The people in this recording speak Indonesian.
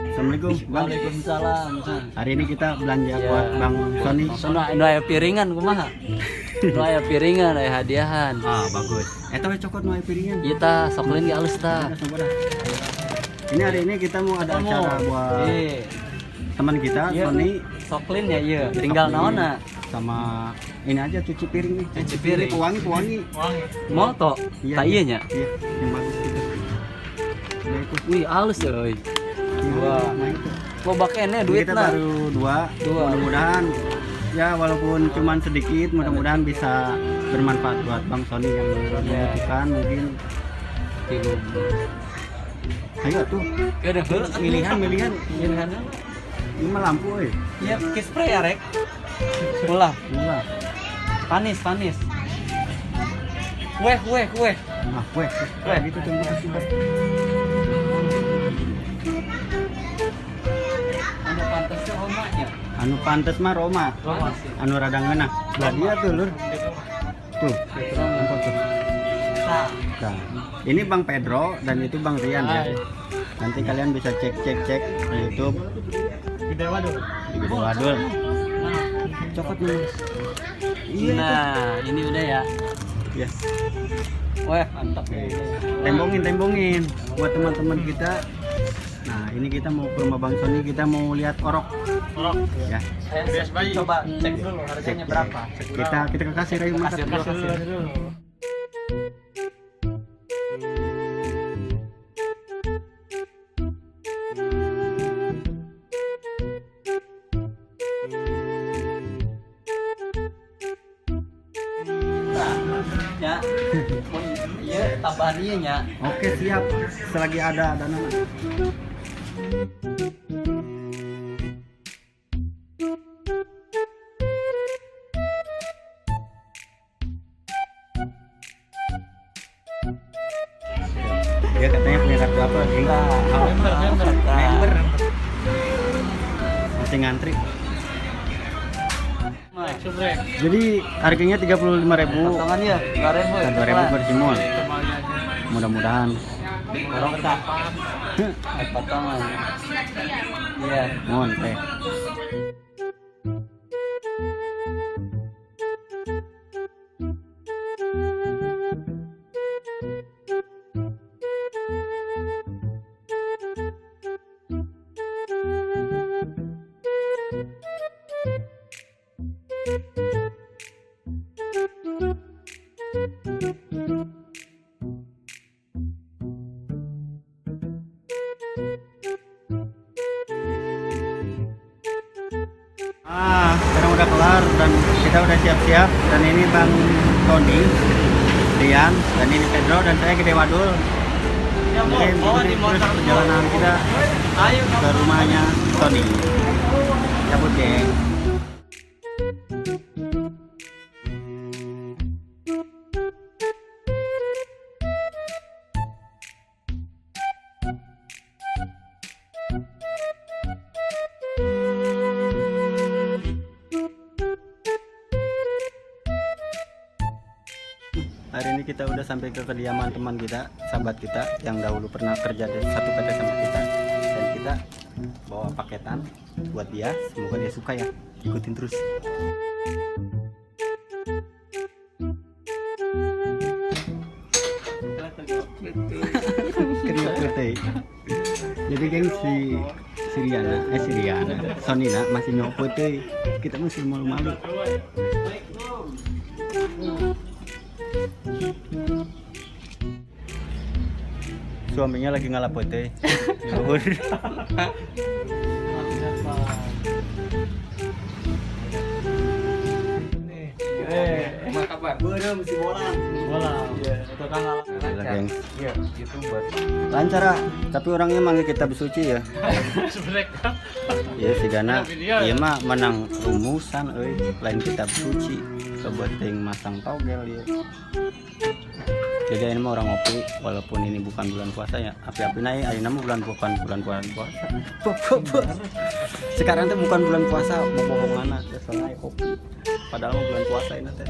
Assalamualaikum Bang. Waalaikumsalam. Hari ini kita belanja Ya. buat Bang Sony. Sono aya piringan kumaha? Nu aya piringan aya hadiahan. Ah bagus. Eta we cokot nu aya piringan. Ieu tah soklin ge alus tah. Sabar. Ini hari ini kita mau ada acara buat teman kita Iya. Sony Soklin ya ieu. Tinggal naonna? sama ini aja cuci piring nih. Cuci piring. Pewangi. Moto. Iya, Tah iya. ieu nya. Iya, yang bagus gitu. Ya, itu. Wih, alus euy. Wah. Nah, itu. Loba kene Kita duitna. baru dua. Mudah-mudahan ya walaupun cuman sedikit, mudah-mudahan bisa bermanfaat buat Bang Sony yang membutuhkan mungkin. Tilu. Ayo tuh, Kada heuh milihan. pilihan. Ini mah lampu euy. Iya, ke spray ya rek. Ulah, Murah. panis. Weh. Nah, weh, gitu tunggu kasih. Anu pantesnya omanya. Anu pantes mah Roma. Sih. Anu rada ngeunah. Lah dia tuh, Lur. Tuh, nampak tuh. Tah. Nah, ini Bang Pedro dan itu Bang Rian ya. Nanti kalian bisa cek di YouTube. Gede waduh. Di Gede Wadul. Cokot nih. Iya. Nah, ini udah ya. Ya. Wah, mantap. Tembongin buat teman-teman kita. Nah, ini kita mau ke rumah Bang Sony, kita mau lihat orok. Ya. Coba cek dulu harganya berapa. Kita ke kasir ayo Mas. Kasir dulu. Ya, iya tambahan ieu nya. Oke, siap. Selagi ada dana. Dia katanya punya kartu apa? Member. Masih ngantri. Jadi harganya 35.000. Potongan ya, 2.000 ya. 2.000 per simul. Mudah-mudahan. Orang tak. Potongan. Iya. Mohon teh. Sekarang udah kelar dan kita udah siap-siap dan ini Bang Tony, Rian, dan ini Pedro dan saya Gede Wadul. Mungkin terus perjalanan kita ke rumahnya Tony. Cabut geng. Hari ini kita udah sampai ke kediaman teman kita, sahabat kita yang dahulu pernah kerja di satu PT sama kita, dan kita bawa paketan buat dia. Semoga dia suka ya. Ikutin terus. Kriuk putih. Jadi geng si Riana, Sonina masih nyopot teh. Kita mesti malu-malu. Suaminya lagi ngalapot teh. Luhur. Apa kabar? Bener mesti bolang. Iya, itu kan Gila, geng. Iya, itu buat Lancar ah, tapi orangnya manggil kita bersuci ya. Ya si Gana, iya mah menang rumusan lain kita bersuci. Coba ting masang togel ya. Jadi ini mah orang ngopi walaupun ini bukan bulan puasa ya. Api-api naik, ayeuna mah bulan puasa. Sekarang tuh bukan bulan puasa, mau bohongan aja soalnya kopi. Padahal mah bulan puasa ini teh.